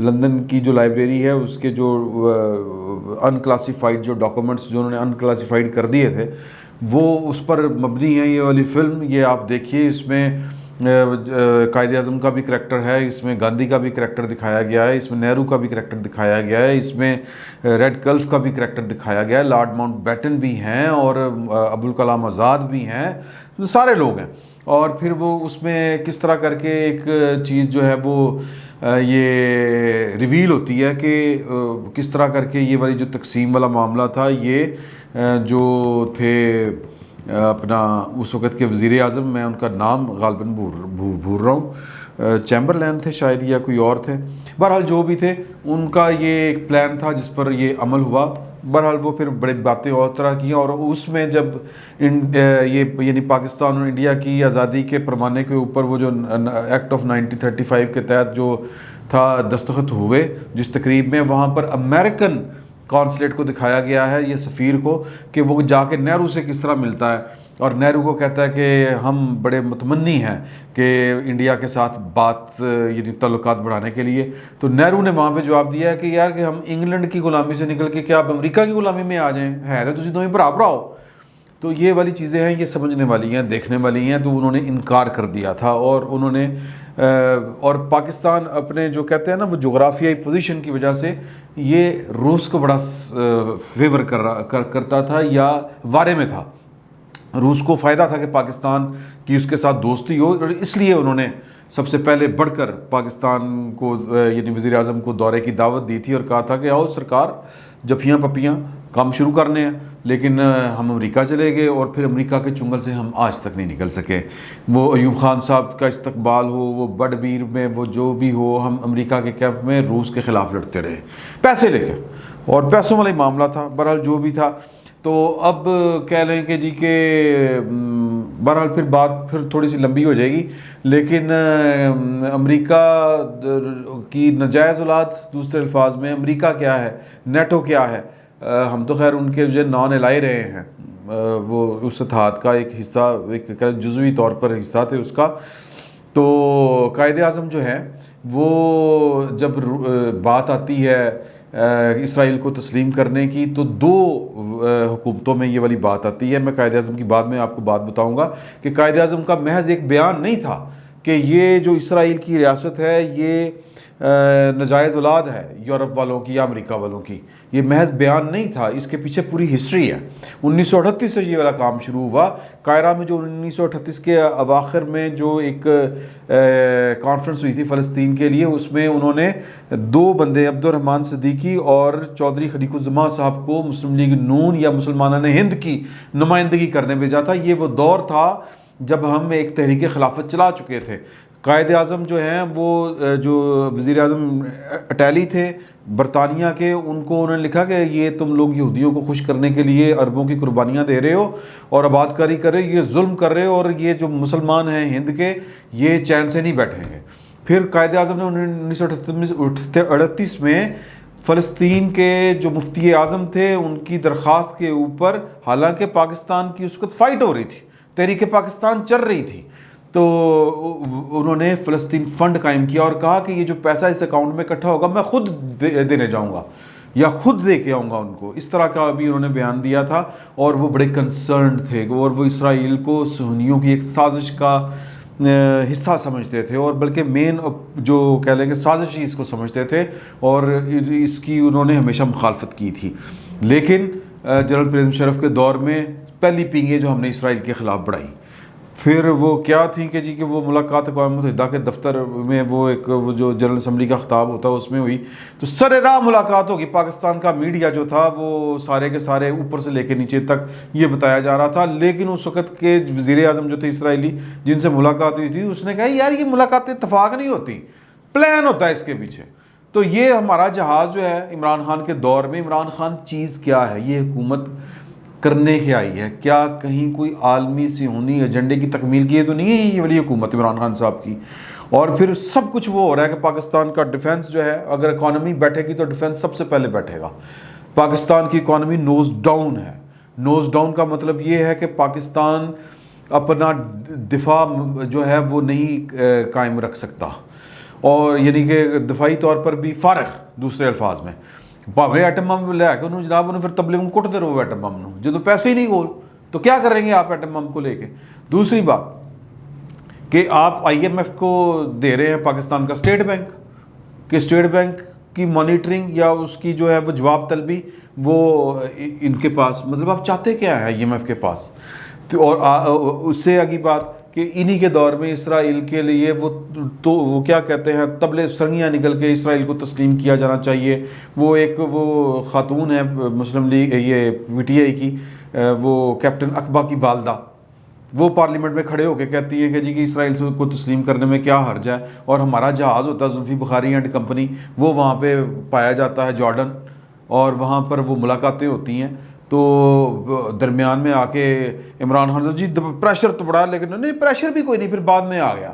London کی جو library ہے اس کے جو ان کلاسیفائڈ جو ڈاکومنٹس جو انہوں نے ان کلاسیفائڈ کر دیے تھے وہ اس پر مبنی ہے یہ والی فلم. یہ آپ دیکھیے, اس میں قائد اعظم کا بھی کریکٹر ہے, اس میں گاندھی کا بھی کریکٹر دکھایا گیا ہے, اس میں نہرو کا بھی کریکٹر دکھایا گیا ہے, اس میں ریڈ کلف کا بھی کریکٹر دکھایا گیا ہے, لارڈ ماؤنٹ بیٹن بھی ہیں اور ابوالکلام آزاد بھی ہیں, سارے لوگ ہیں. اور پھر وہ اس میں کس طرح کر کے ایک چیز جو ہے وہ یہ ریویل ہوتی ہے کہ کس طرح کر کے یہ والی جو تقسیم والا معاملہ تھا, یہ جو تھے اپنا اس وقت کے وزیر اعظم, میں ان کا نام غالباً بھول رہا ہوں, چیمبرلین تھے شاید یا کوئی اور تھے, بہرحال جو بھی تھے ان کا یہ ایک پلان تھا جس پر یہ عمل ہوا. بہرحال وہ پھر بڑی باتیں اور طرح کی, اور اس میں جب یہ یعنی پاکستان اور انڈیا کی آزادی کے پیمانے کے اوپر وہ جو ایکٹ آف 1935 کے تحت جو تھا دستخط ہوئے جس تقریب میں, وہاں پر امریکن کانسلیٹ کو دکھایا گیا ہے, یہ سفیر کو, کہ وہ جا کے نہرو سے کس طرح ملتا ہے اور نہرو کو کہتا ہے کہ ہم بڑے متمنی ہیں کہ انڈیا کے ساتھ بات یعنی تعلقات بڑھانے کے لیے. تو نہرو نے وہاں پہ جواب دیا ہے کہ یار کہ ہم انگلینڈ کی غلامی سے نکل کے کیا آپ امریکہ کی غلامی میں آ جائیں, ہے تو تسی دوویں برابر آؤ. تو یہ والی چیزیں ہیں, یہ سمجھنے والی ہیں, دیکھنے والی ہیں. تو انہوں نے انکار کر دیا تھا, اور انہوں نے اور پاکستان اپنے جو کہتے ہیں نا وہ جغرافیائی پوزیشن کی وجہ سے یہ روس کو بڑا فیور کرتا تھا یا وارے میں تھا. روس کو فائدہ تھا کہ پاکستان کی اس کے ساتھ دوستی ہو, اور اس لیے انہوں نے سب سے پہلے بڑھ کر پاکستان کو یعنی وزیر اعظم کو دورے کی دعوت دی تھی اور کہا تھا کہ آؤ سرکار, جفیاں پپیاں کام شروع کرنے ہیں. لیکن ہم امریکہ چلے گئے اور پھر امریکہ کے چنگل سے ہم آج تک نہیں نکل سکے. وہ ایوب خان صاحب کا استقبال ہو, وہ بڑ بیر میں وہ جو بھی ہو, ہم امریکہ کے کیمپ میں روس کے خلاف لڑتے رہے پیسے لے کے, اور پیسوں والا معاملہ تھا. بہرحال جو بھی تھا, تو اب کہہ لیں کہ جی کہ بہرحال پھر بات پھر تھوڑی سی لمبی ہو جائے گی, لیکن امریکہ کی ناجائز اولاد, دوسرے الفاظ میں امریکہ کیا ہے, نیٹو کیا ہے, ہم تو خیر ان کے جو نان لائے رہے ہیں, وہ اس اتحاد کا ایک حصہ, ایک جزوی طور پر حصہ تھے اس کا. تو قائد اعظم جو ہے وہ جب بات آتی ہے اسرائیل کو تسلیم کرنے کی, تو دو حکومتوں میں یہ والی بات آتی ہے. میں قائد اعظم کی بعد میں آپ کو بات بتاؤں گا کہ قائد اعظم کا محض ایک بیان نہیں تھا کہ یہ جو اسرائیل کی ریاست ہے یہ ناجائز اولاد ہے یورپ والوں کی یا امریکہ والوں کی, یہ محض بیان نہیں تھا, اس کے پیچھے پوری ہسٹری ہے. 1938 سے یہ والا کام شروع ہوا. قاہرہ میں جو 1938 کے اواخر میں جو ایک کانفرنس ہوئی تھی فلسطین کے لیے, اس میں انہوں نے دو بندے عبد الرحمن صدیقی اور چودھری خلیق الزماں صاحب کو مسلم لیگ نون یا مسلمانان ہند کی نمائندگی کرنے بھیجا تھا. یہ وہ دور تھا جب ہم ایک تحریک خلافت چلا چکے تھے. قائد اعظم جو ہیں وہ جو وزیر اعظم اٹیلی تھے برطانیہ کے, ان کو انہوں نے لکھا کہ یہ تم لوگ یہودیوں کو خوش کرنے کے لیے عربوں کی قربانیاں دے رہے ہو اور آباد کاری کر رہے ہو, یہ ظلم کر رہے ہو, اور یہ جو مسلمان ہیں ہند کے یہ چین سے نہیں بیٹھیں گے. پھر قائد اعظم نے 1938 میں فلسطین کے جو مفتی اعظم تھے ان کی درخواست کے اوپر, حالانکہ پاکستان کی اس وقت فائٹ ہو رہی تھی, تحریک پاکستان چل رہی تھی, تو انہوں نے فلسطین فنڈ قائم کیا اور کہا کہ یہ جو پیسہ اس اکاؤنٹ میں اکٹھا ہوگا میں خود دینے جاؤں گا یا خود دے کے آؤں گا ان کو. اس طرح کا بھی انہوں نے بیان دیا تھا, اور وہ بڑے کنسرنڈ تھے, اور وہ اسرائیل کو صہیونیوں کی ایک سازش کا حصہ سمجھتے تھے, اور بلکہ مین جو کہہ لیں کہ سازش ہی اس کو سمجھتے تھے, اور اس کی انہوں نے ہمیشہ مخالفت کی تھی. لیکن جنرل پرویز مشرف کے دور میں پہلی پینگیں جو ہم نے اسرائیل کے خلاف بڑھائی, پھر وہ کیا تھی کہ جی کہ وہ ملاقات اقوام متحدہ کے دفتر میں وہ ایک وہ جو جنرل اسمبلی کا خطاب ہوتا ہے اس میں ہوئی, تو سر راہ ملاقات ہوگی. پاکستان کا میڈیا جو تھا وہ سارے کے سارے اوپر سے لے کے نیچے تک یہ بتایا جا رہا تھا, لیکن اس وقت کے وزیر اعظم جو تھے اسرائیلی جن سے ملاقات ہوئی تھی, اس نے کہا یار یہ ملاقاتیں اتفاق نہیں ہوتی, پلان ہوتا ہے اس کے پیچھے. تو یہ ہمارا جہاز جو ہے عمران خان کے دور میں, عمران خان چیز کیا ہے, یہ حکومت کرنے کے آئی ہے, کیا کہیں کوئی عالمی صہیونی ایجنڈے کی تکمیل کی ہے تو نہیں ہے یہ والی حکومت عمران خان صاحب کی. اور پھر سب کچھ وہ ہو رہا ہے کہ پاکستان کا ڈیفنس جو ہے, اگر اکانومی بیٹھے گی تو ڈیفنس سب سے پہلے بیٹھے گا. پاکستان کی اکانومی نوز ڈاؤن ہے. نوز ڈاؤن کا مطلب یہ ہے کہ پاکستان اپنا دفاع جو ہے وہ نہیں قائم رکھ سکتا, اور یعنی کہ دفاعی طور پر بھی فارغ، دوسرے الفاظ میں بھاوے ایٹم بم لے کے انہوں جناب انہوں پھر تبلیغ کٹتے رہو ایٹم بم نو، جب پیسے ہی نہیں گول تو کیا کریں گے آپ ایٹم بم کو لے کے. دوسری بات کہ آپ آئی ایم ایف کو دے رہے ہیں پاکستان کا اسٹیٹ بینک، کہ اسٹیٹ بینک کی مانیٹرنگ یا اس کی جو ہے وہ جواب طلبی وہ ان کے پاس، مطلب آپ چاہتے کیا ہے آئی ایم ایف کے پاس. اور اس سے آگی بات کہ انہی کے دور میں اسرائیل کے لیے وہ کیا کہتے ہیں طبلِ سرنگیاں نکل کے اسرائیل کو تسلیم کیا جانا چاہیے. وہ خاتون ہے مسلم لیگ یہ پی ٹی آئی کی، وہ کیپٹن اقبا کی والدہ، وہ پارلیمنٹ میں کھڑے ہو کے کہتی ہے کہ جی کہ اسرائیل سے کو تسلیم کرنے میں کیا حرج ہے. اور ہمارا جہاز ہوتا ہے زلفی بخاری اینڈ کمپنی، وہ وہاں پہ پایا جاتا ہے جارڈن، اور وہاں پر وہ ملاقاتیں ہوتی ہیں. تو درمیان میں آ کے عمران خان صاحب جی پریشر تو بڑا، لیکن نہیں پریشر بھی کوئی نہیں، پھر بعد میں آ گیا.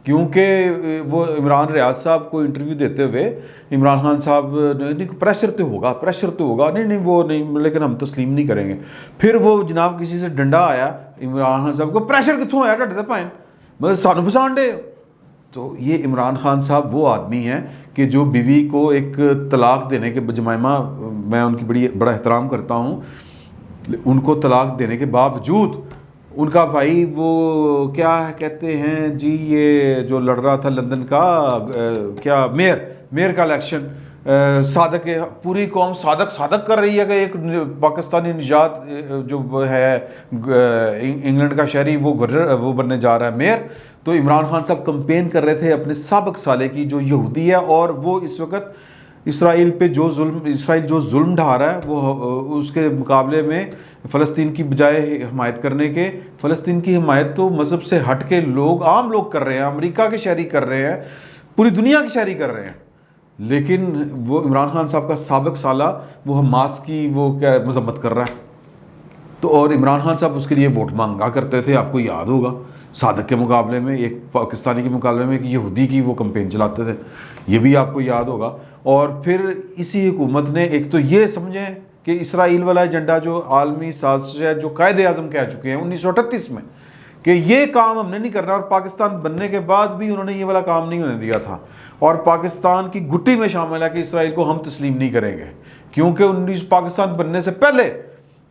کیونکہ وہ عمران ریاض صاحب کو انٹرویو دیتے ہوئے عمران خان صاحب نہیں پریشر تو ہوگا نہیں وہ نہیں، لیکن ہم تسلیم نہیں کریں گے. پھر وہ جناب کسی سے ڈنڈا آیا عمران خان صاحب کو، پریشر کتوں آیا ڈنڈے پائیں مطلب سانو پسان ڈے. تو یہ عمران خان صاحب وہ آدمی ہیں کہ جو بیوی کو ایک طلاق دینے کے جمائمہ، میں ان کی بڑا احترام کرتا ہوں، ان کو طلاق دینے کے باوجود ان کا بھائی وہ کیا کہتے ہیں جی یہ جو لڑ رہا تھا لندن کا کیا میئر کا الیکشن، صادق، پوری قوم صادق کر رہی ہے کہ ایک پاکستانی نژاد جو ہے انگلینڈ کا شہری وہ بننے جا رہا ہے میئر. تو عمران خان صاحب کمپین کر رہے تھے اپنے سابق سالے کی جو یہودی ہے، اور وہ اس وقت اسرائیل پہ اسرائیل جو ظلم ڈھا رہا ہے وہ اس کے مقابلے میں فلسطین کی بجائے حمایت کرنے کے، فلسطین کی حمایت تو مذہب سے ہٹ کے عام لوگ کر رہے ہیں، امریکہ کے شہری کر رہے ہیں، پوری دنیا کے شہری کر رہے ہیں. لیکن وہ عمران خان صاحب کا سابق سالہ وہ حماس کی وہ کیا مذمت کر رہا ہے. تو اور عمران خان صاحب اس کے لیے ووٹ مانگا کرتے تھے، آپ کو یاد ہوگا، صادق کے مقابلے میں، ایک پاکستانی کے مقابلے میں ایک یہودی کی وہ کمپین چلاتے تھے، یہ بھی آپ کو یاد ہوگا. اور پھر اسی حکومت نے ایک تو یہ سمجھیں کہ اسرائیل والا ایجنڈا جو عالمی سازش ہے، جو قائد اعظم کہہ چکے ہیں 1938 میں کہ یہ کام ہم نے نہیں کرنا، اور پاکستان بننے کے بعد بھی انہوں نے یہ والا کام نہیں ہونے دیا تھا، اور پاکستان کی گٹی میں شامل ہے کہ اسرائیل کو ہم تسلیم نہیں کریں گے. کیونکہ پاکستان بننے سے پہلے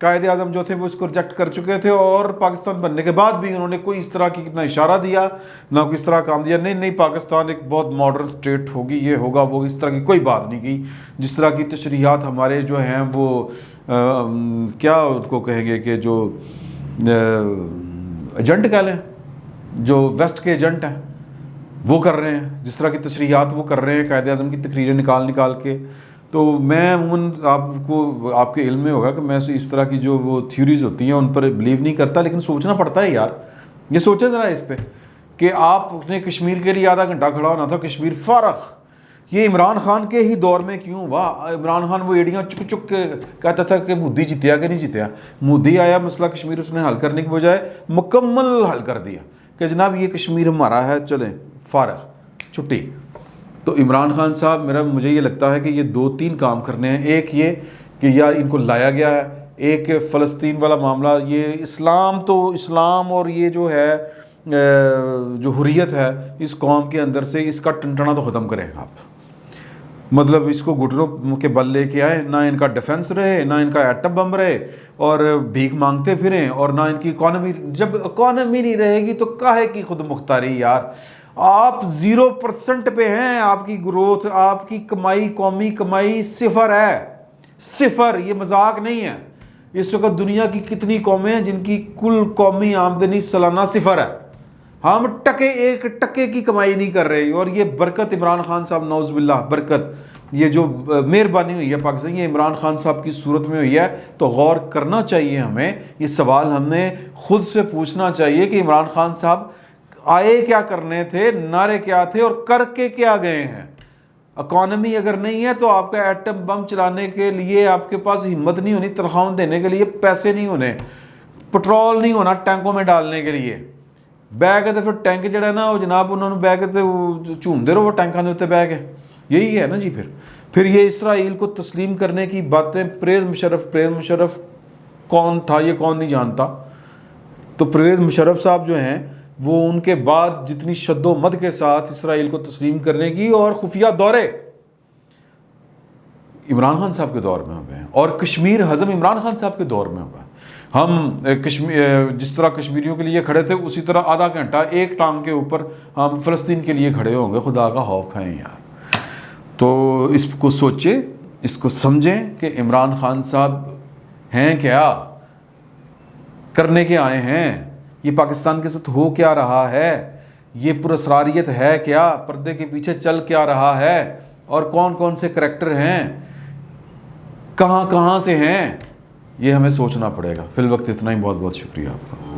قائد اعظم جو تھے وہ اس کو ریجیکٹ کر چکے تھے، اور پاکستان بننے کے بعد بھی انہوں نے کوئی اس طرح کی نہ اشارہ دیا نہ کس طرح کام دیا، نہیں پاکستان ایک بہت ماڈرن اسٹیٹ ہوگی، یہ ہوگا وہ، اس طرح کی کوئی بات نہیں کی. جس طرح کی تشریحات ہمارے جو ہیں وہ کیا ان کو کہیں گے کہ جو ایجنٹ کہہ لیں، جو ویسٹ کے ایجنٹ ہیں وہ کر رہے ہیں، جس طرح کی تشریحات وہ کر رہے ہیں قائد اعظم کی تقریریں نکال کے. تو میں عموماً آپ کے علم میں ہوگا کہ میں اس طرح کی جو وہ تھیوریز ہوتی ہیں ان پر بلیو نہیں کرتا، لیکن سوچنا پڑتا ہے یار. یہ سوچیں ذرا اس پہ کہ آپ نے کشمیر کے لیے آدھا گھنٹہ کھڑا ہونا تھا، کشمیر فارغ. یہ عمران خان کے ہی دور میں کیوں ہوا؟ عمران خان وہ ایڑیاں چک کے کہتا تھا کہ مودی جیتیا کہ نہیں جیتیا. مودی آیا، مسئلہ کشمیر اس نے حل کرنے کے بجائے مکمل حل کر دیا کہ جناب یہ کشمیر ہمارا ہے، چلیں فارغ چھٹی. تو عمران خان صاحب مجھے یہ لگتا ہے کہ یہ 2-3 کام کرنے ہیں. ایک یہ کہ یا ان کو لایا گیا ہے، ایک فلسطین والا معاملہ، یہ اسلام اور یہ جو ہے جو حریت ہے اس قوم کے اندر سے، اس کا ٹنٹنا تو ختم کریں آپ. مطلب اس کو گھٹنوں کے بل لے کے آئے، نہ ان کا ڈیفنس رہے، نہ ان کا ایٹم بم رہے، اور بھیک مانگتے پھریں، اور نہ ان کی اکانومی. جب اکانومی نہیں رہے گی تو کاہے کی خود مختاری یار. آپ 0% پہ ہیں، آپ کی گروتھ، آپ کی کمائی، قومی کمائی 0 ہے، 0. یہ مذاق نہیں ہے. اس وقت دنیا کی کتنی قومیں ہیں جن کی کل قومی آمدنی سالانہ 0 ہے. ہم ایک ٹکے کی کمائی نہیں کر رہے. اور یہ برکت عمران خان صاحب، نعوذ باللہ، برکت یہ جو مہربانی ہوئی ہے پاکستان، یہ عمران خان صاحب کی صورت میں ہوئی ہے. تو غور کرنا چاہیے ہمیں، یہ سوال ہم نے خود سے پوچھنا چاہیے کہ عمران خان صاحب آئے کیا کرنے تھے، نعرے کیا تھے، اور کر کے کیا گئے ہیں. اکانومی اگر نہیں ہے تو آپ کا ایٹم بم چلانے کے لیے آپ کے پاس ہمت نہیں ہونی، تنخواہ دینے کے لیے پیسے نہیں ہونے، پٹرول نہیں ہونا ٹینکوں میں ڈالنے کے لیے. بہ کے تو پھر ٹینک جڑا ہے نا وہ جناب انہوں نے بہ کے تو چومتے رہو وہ ٹینکاں دے اتنے بہ کے. یہی ہے نا جی. پھر یہ اسرائیل کو تسلیم کرنے کی باتیں، پرویز مشرف کون تھا یہ کون نہیں جانتا. تو پرویز مشرف صاحب جو ہیں وہ ان کے بعد جتنی شد و مد کے ساتھ اسرائیل کو تسلیم کرنے کی اور خفیہ دورے عمران خان صاحب کے دور میں ہوئے ہیں، اور کشمیر ہضم عمران خان صاحب کے دور میں ہوا ہے۔ ہم جس طرح کشمیریوں کے لیے کھڑے تھے اسی طرح آدھا گھنٹہ ایک ٹانگ کے اوپر ہم فلسطین کے لیے کھڑے ہوں گے، خدا کا خوف کھائیں یار۔ تو اس کو سوچیں، اس کو سمجھیں کہ عمران خان صاحب ہیں کیا، کرنے کے آئے ہیں، یہ پاکستان کے ساتھ ہو کیا رہا ہے، یہ پراسراریت ہے کیا، پردے کے پیچھے چل کیا رہا ہے، اور کون کون سے کریکٹر ہیں، کہاں کہاں سے ہیں، یہ ہمیں سوچنا پڑے گا۔ فی الوقت اتنا ہی، بہت بہت شکریہ آپ کا۔